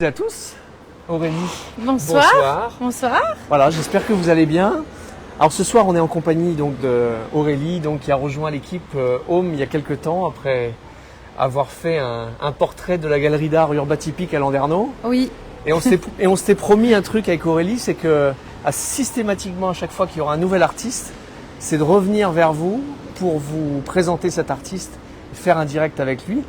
À tous, Aurélie. Bonsoir. Bonsoir. Bonsoir. Voilà, j'espère que vous allez bien. Alors ce soir, on est en compagnie donc d'Aurélie, qui a rejoint l'équipe Home il y a quelques temps après avoir fait un portrait de la galerie d'art Urba Typique à Landerneau. Oui. Et on s'était promis un truc avec Aurélie, c'est que systématiquement à chaque fois qu'il y aura un nouvel artiste, c'est de revenir vers vous pour vous présenter cet artiste, faire un direct avec lui.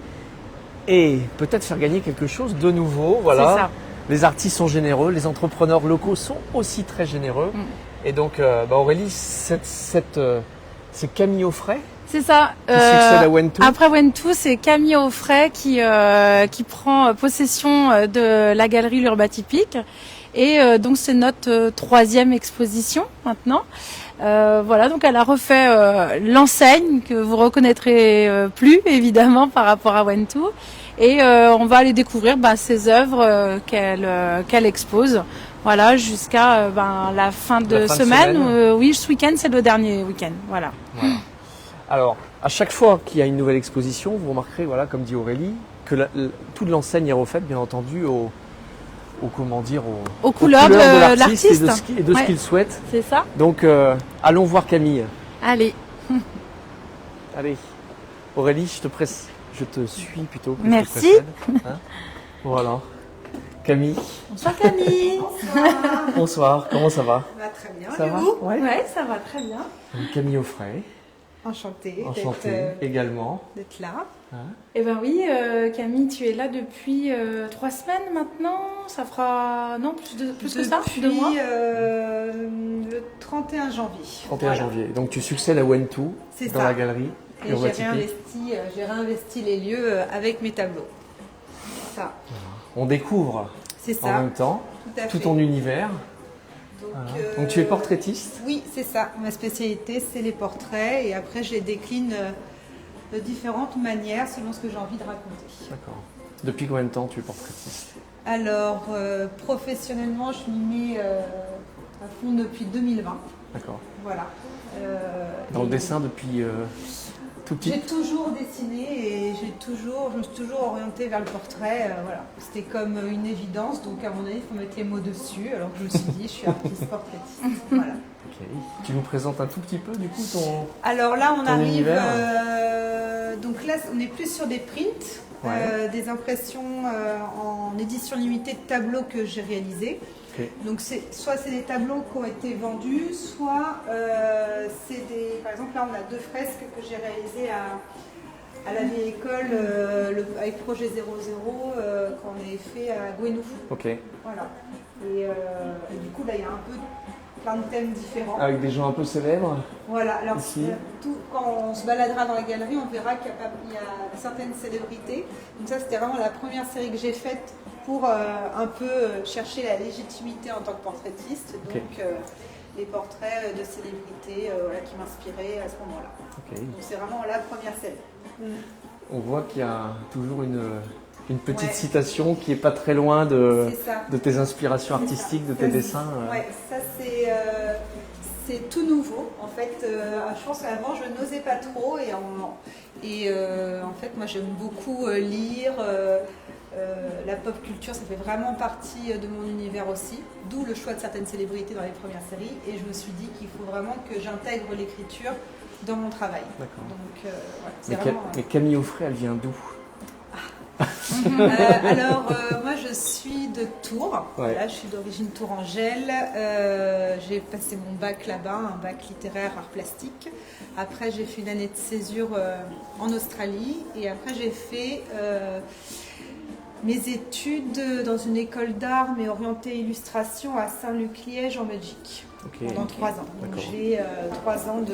Et peut-être faire gagner quelque chose de nouveau. Voilà. C'est ça. Les artistes sont généreux, les entrepreneurs locaux sont aussi très généreux. Et donc, Aurélie, c'est Camille Offray C'est ça. qui succède à Wentou. Après Wentou, c'est Camille Offray qui prend possession de la galerie L'Urba Typique. Et donc, c'est notre troisième exposition maintenant. Voilà, donc elle a refait l'enseigne que vous reconnaîtrez plus évidemment par rapport à Wentou. Et on va aller découvrir ses œuvres qu'elle expose. Voilà, jusqu'à la fin de semaine. Oui, ce week-end, c'est le dernier week-end. Voilà. Alors, à chaque fois qu'il y a une nouvelle exposition, vous remarquerez, voilà, comme dit Aurélie, que toute l'enseigne est refaite, bien entendu, aux couleurs de l'artiste et de ce qu'il souhaite. C'est ça. Donc, allons voir Camille. Allez. Allez. Aurélie, je te suis plutôt. Merci. Voilà. Camille. Bonsoir Camille. Bonsoir. Bonsoir, comment ça va? Très bien. Ça va? Ouais, ça va très bien. Camille Offray. Enchantée également. d'être là. Eh ben oui, Camille, tu es là depuis 3 semaines maintenant. Ça fera plus que ça, 2 mois. Le 31 janvier. 31 janvier. Donc tu succèdes à Wentou dans la galerie. Et j'ai réinvesti les lieux avec mes tableaux. Ça. On découvre en même temps tout ton univers. Donc tu es portraitiste? Oui, c'est ça. Ma spécialité, c'est les portraits. Et après, je les décline de différentes manières selon ce que j'ai envie de raconter. D'accord. Depuis combien de temps tu es portraitiste? Alors, professionnellement, je m'y mets à fond depuis 2020. D'accord. Voilà. Dans le dessin depuis tout petit? J'ai toujours dessiné et je me suis toujours orientée vers le portrait. Voilà. C'était comme une évidence, donc à mon avis, il faut mettre les mots dessus. Alors je me suis dit, je suis artiste portraitiste. Voilà. Okay. Tu nous présentes un tout petit peu du coup ton Alors là, on arrive. Donc là, on est plus sur des prints, des impressions en édition limitée de tableaux que j'ai réalisés. Okay. Donc soit c'est des tableaux qui ont été vendus, soit c'est des... Par exemple là on a 2 fresques que j'ai réalisées à la vieille école avec Projet 00 qu'on avait fait à Gwenou. Ok. Voilà. Et du coup là il y a un peu plein de thèmes différents. Avec des gens un peu célèbres. Voilà, alors quand on se baladera dans la galerie on verra qu'il y a certaines célébrités. Donc ça c'était vraiment la première série que j'ai faite pour un peu chercher la légitimité en tant que portraitiste, donc les portraits de célébrités qui m'inspiraient à ce moment-là. Okay. Donc c'est vraiment la première scène. On voit qu'il y a toujours une petite citation qui n'est pas très loin de tes inspirations artistiques, de tes dessins. Ouais, ça c'est tout nouveau. En fait, je pense qu'avant je n'osais pas trop et en fait moi j'aime beaucoup lire. La pop culture, ça fait vraiment partie de mon univers aussi, d'où le choix de certaines célébrités dans les premières séries. Et je me suis dit qu'il faut vraiment que j'intègre l'écriture dans mon travail. D'accord. Mais Camille Offray, elle vient d'où? Alors, moi je suis de Tours. Là, je suis d'origine tourangelle. J'ai passé mon bac là-bas, un bac littéraire art plastique. Après, j'ai fait une année de césure en Australie. Et après, j'ai fait mes études dans une école d'art, mais orientée illustration à Saint-Luc-Liège en Belgique, pendant 3 ans. Donc j'ai 3 ans de...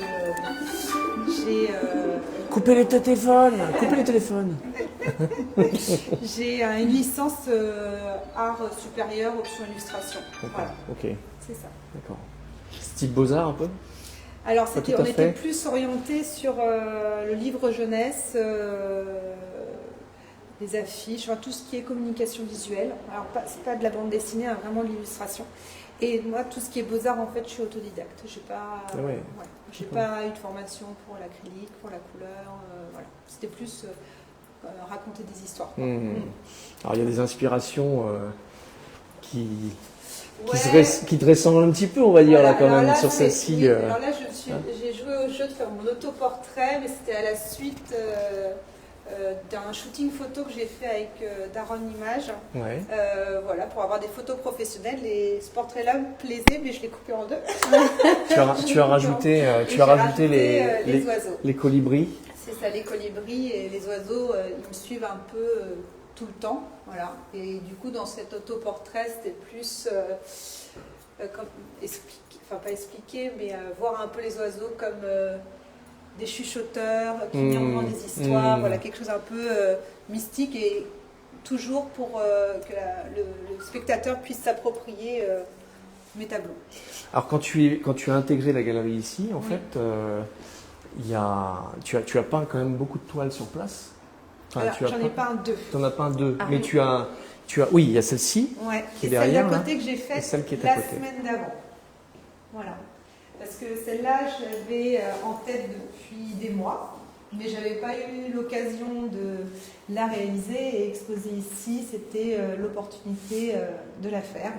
Coupez les téléphones. J'ai une licence art supérieur, option illustration. Voilà. Ok. C'est ça. D'accord. Style Beaux-Arts un peu? Alors on était plus orienté sur le livre jeunesse, les affiches, tout ce qui est communication visuelle. Alors, c'est pas de la bande dessinée, vraiment de l'illustration. Et moi, tout ce qui est beaux-arts, en fait, je suis autodidacte. J'ai pas eu de formation pour l'acrylique, pour la couleur. Voilà. C'était plus raconter des histoires. Alors, il y a des inspirations qui te ressemble un petit peu, on va dire, Voilà, là, quand alors même, là, sur c'est- celle-ci. oui, alors là, j'ai joué au jeu de faire mon autoportrait, mais c'était à la suite d'un shooting photo que j'ai fait avec Daron Image. Ouais. Voilà, pour avoir des photos professionnelles. Et ce portrait-là me plaisait, mais je l'ai coupé en deux. Tu as rajouté, les oiseaux. les colibris. C'est ça, les colibris et les oiseaux, ils me suivent un peu tout le temps. Voilà. Et du coup, dans cet autoportrait, c'était plus comme enfin pas expliquer, mais voir un peu les oiseaux comme des chuchoteurs qui murmurent des histoires, voilà, quelque chose un peu mystique et toujours pour que le spectateur puisse s'approprier mes tableaux. Alors quand tu as intégré la galerie ici, en fait, tu as peint quand même beaucoup de toiles sur place. Enfin, Alors, j'en ai peint deux. Tu n'en as peint deux, Ah, mais oui, il y a celle-ci qui est derrière, celle d'à là, côté que j'ai faite et celle qui est à la côté. semaine d'avant. Voilà. Parce que celle-là, je l'avais en tête depuis des mois, mais je n'avais pas eu l'occasion de la réaliser et exposer ici. C'était l'opportunité de la faire.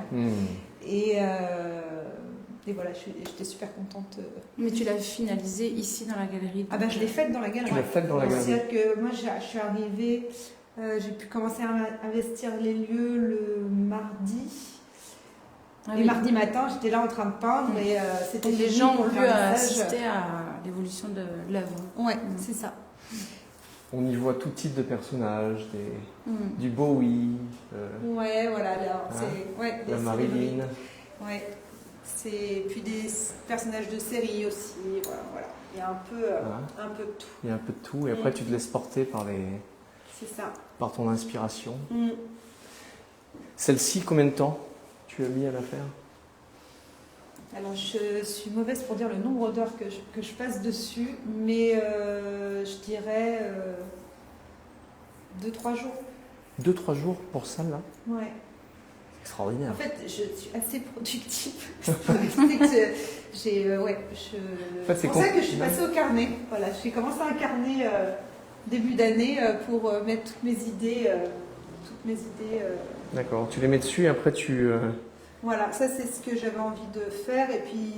Et voilà, j'étais super contente. Mais tu l'as finalisé ici dans la galerie. Ah ben je l'ai faite dans la galerie. Tu l'as faite dans la galerie. C'est-à-dire que moi je suis arrivée, j'ai pu commencer à investir les lieux le mardi. Les mardis matin, j'étais là en train de peindre et c'était les gens ont pu assister à l'évolution de l'œuvre. Ouais, c'est ça. On y voit tout type de personnages, du Bowie, ouais, voilà, la Marilyn. Ouais. Puis des personnages de série aussi, voilà. Il y a un peu de tout. Il y a un peu de tout, et après tu te laisses porter par C'est ça. Par ton inspiration. Celle-ci, combien de temps tu as mis à la faire? Alors je suis mauvaise pour dire le nombre d'heures que je passe dessus, mais je dirais 2-3 jours. 2-3 jours pour celle-là? Ouais. Extraordinaire. En fait, je suis assez productive. C'est pour ça que je suis passée au carnet. Voilà, j'ai commencé un carnet début d'année pour mettre toutes mes idées. D'accord. Tu les mets dessus et après tu. Voilà, ça c'est ce que j'avais envie de faire et puis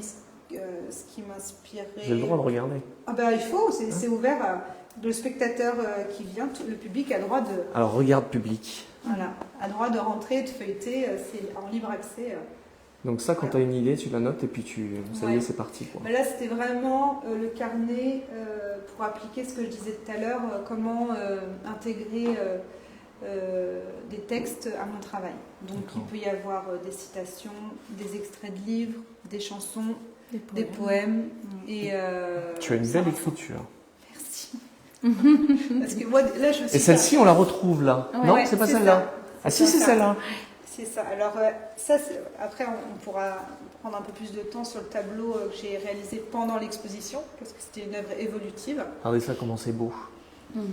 ce qui m'inspirait. J'ai le droit de regarder. Ah ben il faut, c'est ouvert. Le spectateur qui vient, le public a le droit de. Alors regarde public. Voilà, a le droit de rentrer, de feuilleter, c'est en libre accès. Donc ça, quand tu as une idée, tu la notes et puis ça y est, c'est parti. Quoi. Mais là, c'était vraiment le carnet pour appliquer ce que je disais tout à l'heure, comment intégrer des textes à mon travail. Donc il peut y avoir des citations, des extraits de livres, des chansons, des poèmes. Et, tu as une belle écriture. Parce que moi, là, je suis et celle-ci, on la retrouve là. Ouais, non, c'est pas celle-là. Ah si, c'est celle-là. C'est ça. Alors ça, après, on pourra prendre un peu plus de temps sur le tableau que j'ai réalisé pendant l'exposition, parce que c'était une œuvre évolutive. Regardez ça, comment c'est beau. Vous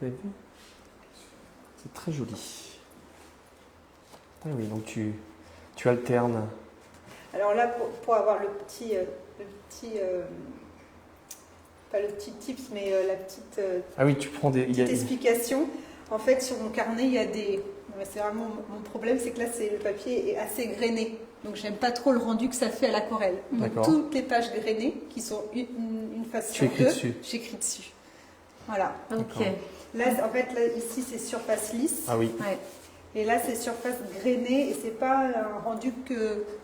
avez vu? C'est très joli. Ah oui, donc tu alternes. Alors là, pour avoir le petit pas le petit tips, mais la petite, ah oui, tu prends petite explication. En fait, sur mon carnet, il y a des... C'est vraiment mon problème, c'est que là, le papier est assez grainé. Donc, j'aime pas trop le rendu que ça fait à l'aquarelle. Donc, toutes les pages grainées, qui sont une face sur deux, j'écris dessus. Voilà. Ok. Là, en fait, ici, c'est surface lisse. Ah oui. Ouais. Et là, c'est surface grainée, et c'est pas un rendu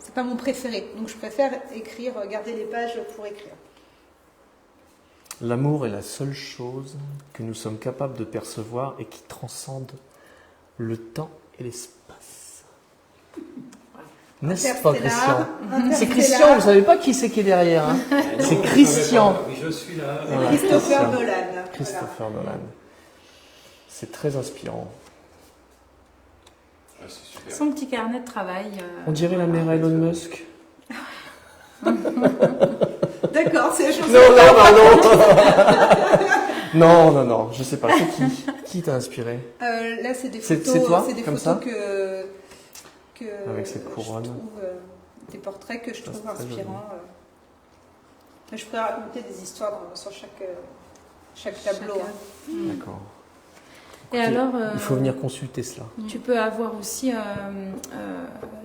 c'est pas mon préféré. Donc, je préfère garder les pages pour écrire. L'amour est la seule chose que nous sommes capables de percevoir et qui transcende le temps et l'espace. N'est-ce pas, Christian? C'est Christian, vous savez pas qui c'est qui est derrière. Hein. C'est Christian. Oui, je suis là. Voilà, Christopher Nolan. Christopher Nolan. C'est très inspirant. Ah, c'est super. Son petit carnet de travail. On dirait la mère Elon Musk. D'accord, c'est la chose. Non, je sais pas. C'est qui t'a inspiré? Là, c'est des photos. C'est toi, c'est des comme photos ça que avec cette couronne. Je trouve, des portraits que je trouve inspirants. Je pourrais raconter des histoires sur chaque tableau. D'accord. Et alors, il faut venir consulter cela. tu peux avoir aussi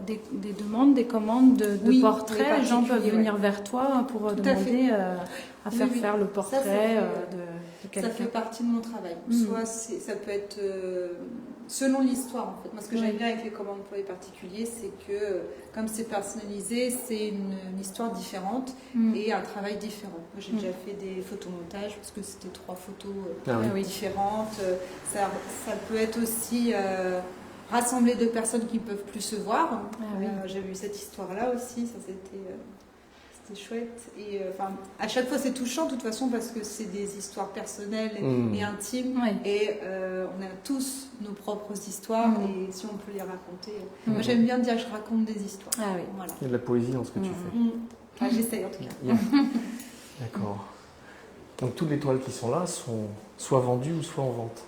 des demandes, des commandes de Oui, portraits. oui, Les gens peuvent particuliers, venir vers toi pour Tout à demander à faire Oui. faire le Ça portrait fait- de quelqu'un. Ça fait partie de mon travail. Soit ça peut être selon l'histoire en fait. Moi ce que Oui. j'aime bien avec les commandes pour les particuliers, c'est que comme c'est personnalisé, c'est une histoire différente et un travail différent. Moi j'ai déjà fait des photomontages parce que c'était 3 photos différentes. Ça peut être aussi rassembler 2 personnes qui ne peuvent plus se voir. J'ai eu cette histoire-là aussi, ça c'était chouette. Et à chaque fois c'est touchant de toute façon parce que c'est des histoires personnelles et intimes. Oui. Et on a tous nos propres histoires et si on peut les raconter. Moi j'aime bien dire que je raconte des histoires. Ah oui. Voilà. Il y a de la poésie dans ce que tu fais. J'essaye en tout cas. Yeah. D'accord. Donc toutes les toiles qui sont là sont soit vendues ou soit en vente.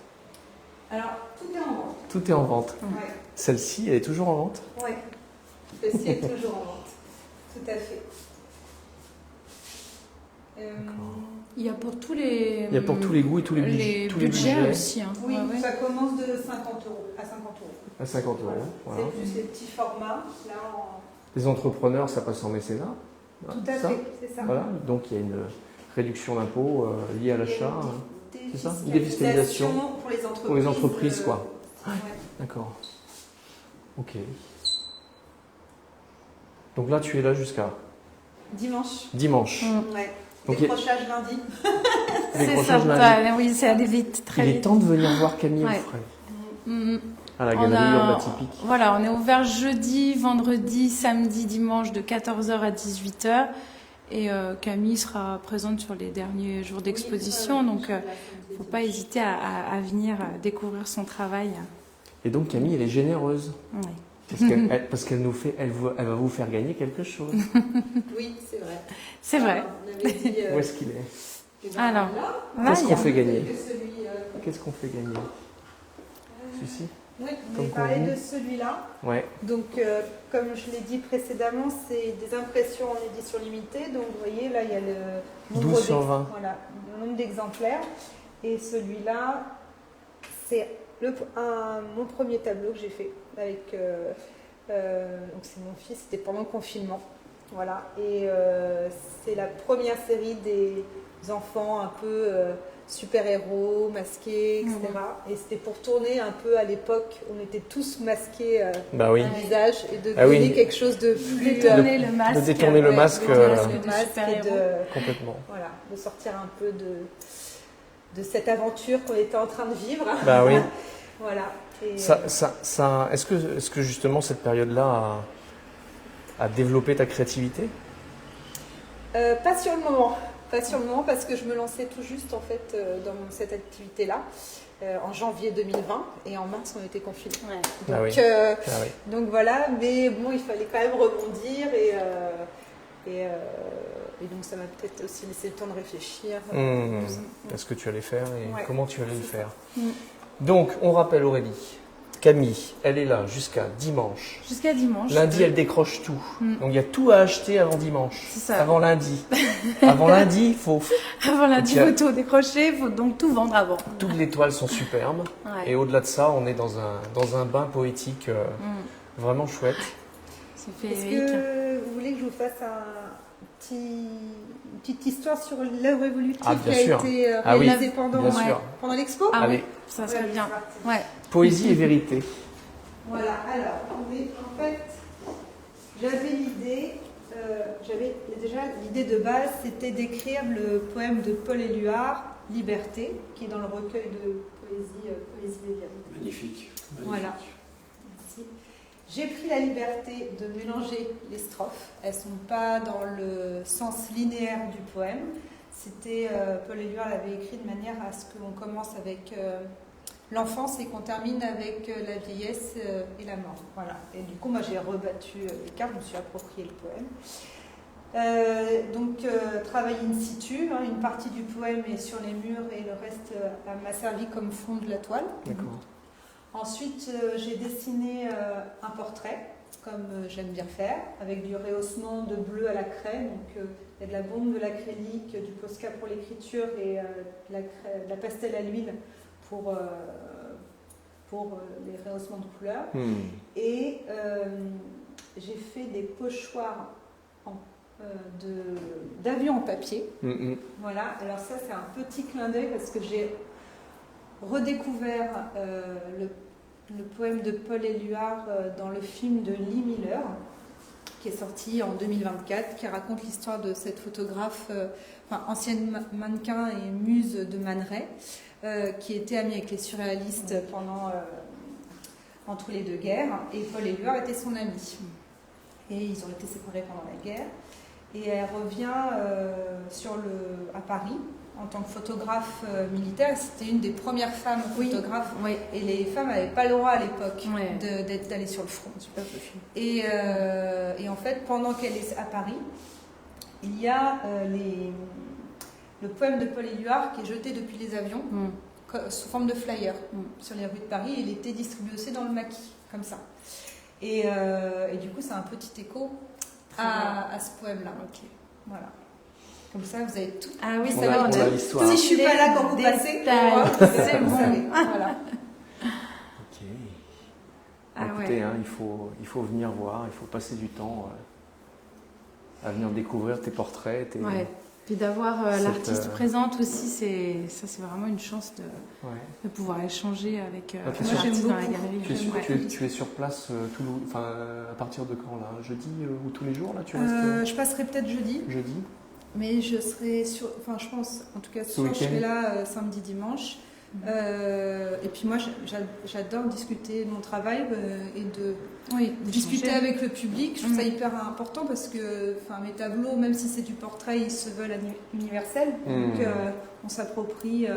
Alors tout est en vente. Tout est en vente. Ouais. Celle-ci, elle est toujours en vente? Ouais. Celle-ci est toujours en vente. Tout à fait. Il y a pour tous les. Il y a pour tous les goûts et tous les budgets. aussi. Hein. Oui, Ouais. ça commence de 50 euros à 50 euros. À 50 euros. Voilà. C'est plus les petits formats. Là, Les entrepreneurs, ça passe en mécénat. Tout à fait, c'est ça. Voilà. Donc il y a une réduction d'impôt liée à l'achat. C'est ça? Une défiscalisation pour les entreprises, quoi. Ouais. D'accord. Ok. Donc là, tu es là jusqu'à Dimanche. Ouais. Donc, Donc, décrochage lundi. C'est Décrochage sympa. lundi. Oui, c'est allé vite, très Il est vite. temps de venir voir Camille Ouais. Offray à la galerie Urba Typique. Voilà, on est ouvert jeudi, vendredi, samedi, dimanche de 14h à 18h. Et Camille sera présente sur les derniers jours d'exposition, donc il ne faut pas hésiter à venir découvrir son travail. Et donc Camille, elle est généreuse. Oui. Parce qu'elle nous fait, elle va vous faire gagner quelque chose. Oui, c'est vrai. C'est vrai. On avait dit, Où est-ce qu'il est? Alors, Qu'est-ce qu'on fait que gagner? celui, Qu'est-ce qu'on fait gagner? Celui-ci? oui, on Comme avait parlé convenu. de celui-là. Ouais. Donc, comme je l'ai dit précédemment, c'est des impressions en édition limitée. Donc, vous voyez, là, il y a le nombre 12 sur 20. Voilà, le nombre d'exemplaires. Et celui-là, c'est mon premier tableau que j'ai fait avec. Donc, c'est mon fils. C'était pendant le confinement. Voilà. Et c'est la première série des enfants un peu super-héros, masqués, etc. Et c'était pour tourner un peu à l'époque, on était tous masqués Bah oui. un visage et de Ah oui. donner quelque chose de plus détourner le masque. De détourner le masque. de super-héros. Complètement. voilà, de sortir un peu de cette aventure qu'on était en train de vivre. Bah oui. Voilà. Et, Est-ce que justement cette période-là a développé ta créativité? pas sur le moment. Pas sur le moment parce que je me lançais tout juste en fait dans cette activité-là en janvier 2020 et en mars on était confinés. Ouais. Donc, donc voilà, mais bon il fallait quand même rebondir et donc ça m'a peut-être aussi laissé le temps de réfléchir. À ce que tu allais faire et Ouais. comment tu allais le faire. Donc on rappelle Aurélie. Camille, elle est là jusqu'à dimanche. Jusqu'à dimanche. Lundi, elle décroche tout. Donc il y a tout à acheter avant dimanche. C'est ça. Avant lundi. Avant lundi, il faut. Avant lundi, Tiens. il faut tout décrocher, il faut donc tout vendre avant. Toutes les toiles sont superbes. Ouais. Et au-delà de ça, on est dans un bain poétique vraiment chouette. C'est fait Est-ce Eric. que vous voulez que je vous fasse une petite histoire sur l'œuvre évolutive Ah, bien qui sûr. a été Ah oui, réalisée pendant bien sûr. l'expo? Ah Allez. oui, ça serait Ouais, bien. c'est parti. Ouais. Poésie et vérité. Voilà, alors, en fait, j'avais déjà l'idée de base, c'était d'écrire le poème de Paul Éluard, Liberté, qui est dans le recueil de poésie Léviathan. Magnifique. Voilà. Merci. J'ai pris la liberté de mélanger les strophes. Elles ne sont pas dans le sens linéaire du poème. C'était Paul Éluard l'avait écrit de manière à ce qu'on commence avec l'enfance et qu'on termine avec la vieillesse et la mort. Voilà. Et du coup, moi, j'ai rebattu les cartes, je me suis approprié le poème. Donc, travail in situ, hein, une partie du poème est sur les murs et le reste m'a servi comme fond de la toile. D'accord. Ensuite, j'ai dessiné un portrait, comme j'aime bien faire, avec du rehaussement de bleu à la craie. Donc, il y a de la bombe, de l'acrylique, du Posca pour l'écriture et de la pastel à l'huile pour pour les rehaussements de couleurs. Et j'ai fait des pochoirs d'avions en papier. Voilà, alors ça c'est un petit clin d'œil parce que j'ai redécouvert le poème de Paul Éluard dans le film de Lee Miller qui est sorti en 2024, qui raconte l'histoire de cette photographe, ancienne mannequin et muse de Man Ray, qui était amie avec les surréalistes entre les deux guerres, et Paul Éluard était son ami. Et ils ont été séparés pendant la guerre. Et elle revient à Paris en tant que photographe militaire. C'était une des premières femmes photographes. Oui. Et les femmes n'avaient pas le droit à l'époque d'aller sur le front. Et en fait, pendant qu'elle est à Paris, il y a le poème de Paul Éluard qui est jeté depuis les avions sous forme de flyer sur les rues de Paris. Il était distribué aussi dans le maquis, comme ça. Et du coup, c'est un petit écho à ce poème-là. Voilà. Comme ça, vous avez tout. Ah oui, on a l'histoire. Si je suis pas là quand vous passez, c'est bon. Vous savez. Voilà. Ok. Écoutez, il faut venir voir, il faut passer du temps à venir découvrir tes portraits. Puis d'avoir l'artiste présente aussi, c'est vraiment une chance de pouvoir échanger avec l'artiste dans la galerie. Tu es sur place à partir de quand là? Jeudi ou tous les jours là tu restes Je passerai peut-être jeudi. Mais je serai je pense, en tout cas ce soir, je serai là samedi, dimanche. Et puis moi, j'adore discuter de mon travail et de discuter avec le public. Je trouve ça hyper important parce que mes tableaux, même si c'est du portrait, ils se veulent universels. Donc on s'approprie.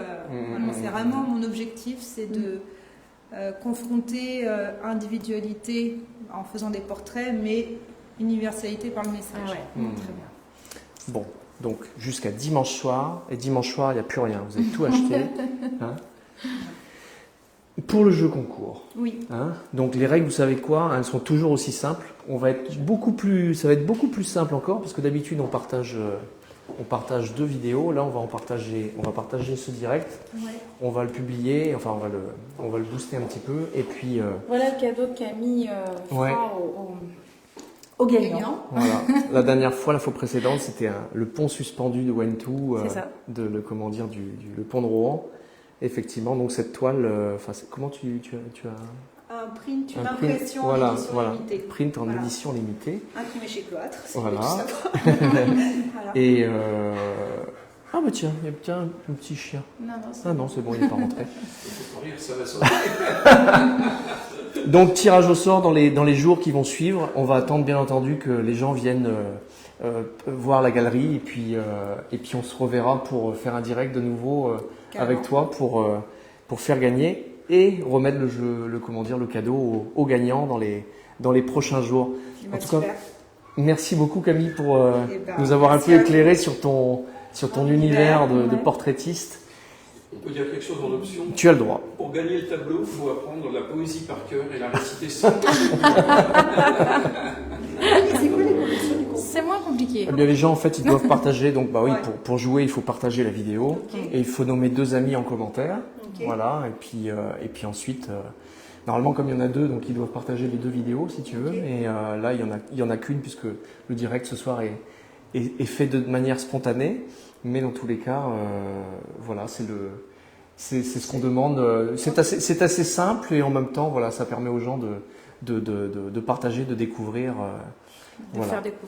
C'est vraiment mon objectif, c'est de confronter individualité en faisant des portraits, mais universalité par le message. Très bien. Bon. Donc jusqu'à dimanche soir, et dimanche soir il n'y a plus rien, vous avez tout acheté. Pour le jeu concours, donc les règles, vous savez quoi, elles sont toujours aussi simples. Ça va être beaucoup plus simple encore, parce que d'habitude on partage 2 vidéos. Là on va partager ce direct, on va le publier, on va le booster un petit peu, et puis voilà le cadeau que Camille fera au gagnant. Voilà. La dernière fois, la fois précédente, c'était le pont suspendu de Wentou, le pont de Rouen. Effectivement, donc cette toile, comment tu as un print, une impression en édition limitée. Print en édition limitée. Imprimé chez Cloître. Voilà. Et ah bah tiens, il y a un petit chien. Non, c'est bon, il n'est pas rentré. Ça va sortir. Donc tirage au sort dans les jours qui vont suivre. On va attendre bien entendu que les gens viennent voir la galerie et puis on se reverra pour faire un direct de nouveau avec toi pour faire gagner et remettre le cadeau aux gagnants dans les prochains jours. En tout cas, merci beaucoup Camille pour nous avoir un peu éclairé sur ton univers de portraitiste. On peut dire quelque chose en option. Tu as le droit. Pour gagner le tableau, il faut apprendre la poésie par cœur et la réciter sans. C'est moins compliqué. Eh bien, les gens, en fait, ils doivent partager. Donc, pour jouer, il faut partager la vidéo. Et il faut nommer 2 amis en commentaire. Voilà. Et puis ensuite, normalement, comme il y en a 2, donc ils doivent partager les 2 vidéos, si tu veux. Et là, il y en a qu'une, puisque le direct ce soir est fait de manière spontanée. Mais dans tous les cas, c'est ce qu'on demande. C'est assez simple et en même temps, ça permet aux gens de partager, de découvrir,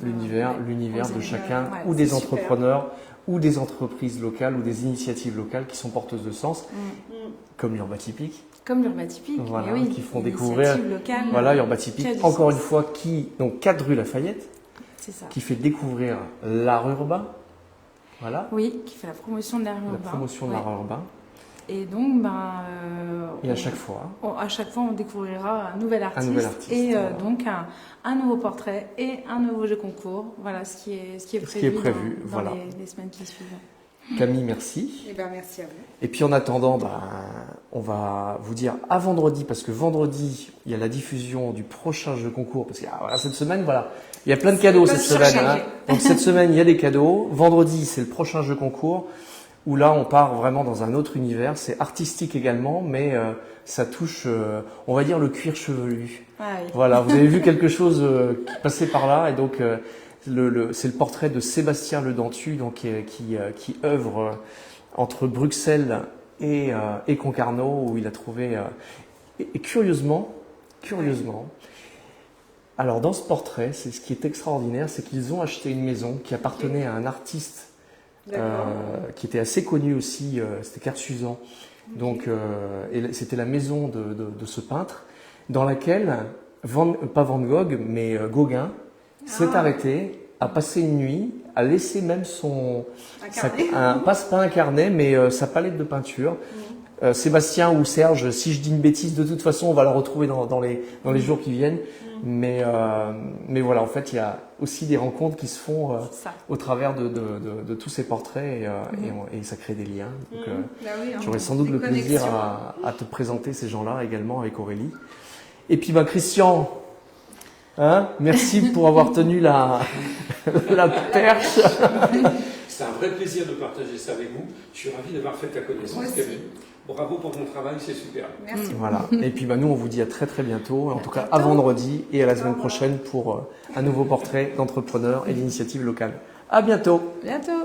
l'univers de chacun, ou des entrepreneurs, ou des entreprises locales, ou des initiatives locales qui sont porteuses de sens, comme l'Urba Typique. Qui font découvrir. Urba Typique, encore une fois, donc 4 rue Lafayette, qui fait découvrir l'art urbain. Voilà. Oui, qui fait la promotion de l'art urbain. Et donc, et à chaque fois, on découvrira un nouvel artiste, et donc un nouveau portrait et un nouveau jeu concours. Voilà ce qui est prévu dans les semaines qui suivent. Camille, merci. Merci à vous. Et puis en attendant, on va vous dire à vendredi, parce que vendredi, il y a la diffusion du prochain jeu concours. Parce que cette semaine, il y a plein de cadeaux cette semaine. Donc cette semaine, il y a des cadeaux. Vendredi, c'est le prochain jeu concours. où là on part vraiment dans un autre univers. C'est artistique également, mais ça touche, on va dire, le cuir chevelu. Ah oui. Voilà, vous avez vu quelque chose qui passait par là, et donc c'est le portrait de Sébastien Ledentu, donc qui œuvre entre Bruxelles et Concarneau, où il a trouvé et curieusement, alors dans ce portrait, c'est ce qui est extraordinaire, c'est qu'ils ont acheté une maison qui appartenait à un artiste qui était assez connu aussi, c'était Kersuzan. Donc et c'était la maison de ce peintre, dans laquelle pas Van Gogh, mais Gauguin s'est arrêté, a passé une nuit, a laissé même pas un carnet, mais sa palette de peinture. Sébastien ou Serge, si je dis une bêtise, de toute façon, on va le retrouver dans les jours qui viennent. Mais voilà, en fait, il y a aussi des rencontres qui se font au travers de tous ces portraits et ça crée des liens. Donc, j'aurai sans doute le plaisir à te présenter ces gens-là également avec Aurélie. Et puis, Christian, merci pour avoir tenu la perche. C'est un vrai plaisir de partager ça avec vous. Je suis ravi d'avoir fait ta connaissance, Camille. Bravo pour ton travail, c'est super. Merci. Voilà. Et puis nous, on vous dit à très très bientôt. En tout cas, à vendredi et à la semaine prochaine pour un nouveau portrait d'entrepreneur et d'initiative locale. À bientôt. Bientôt.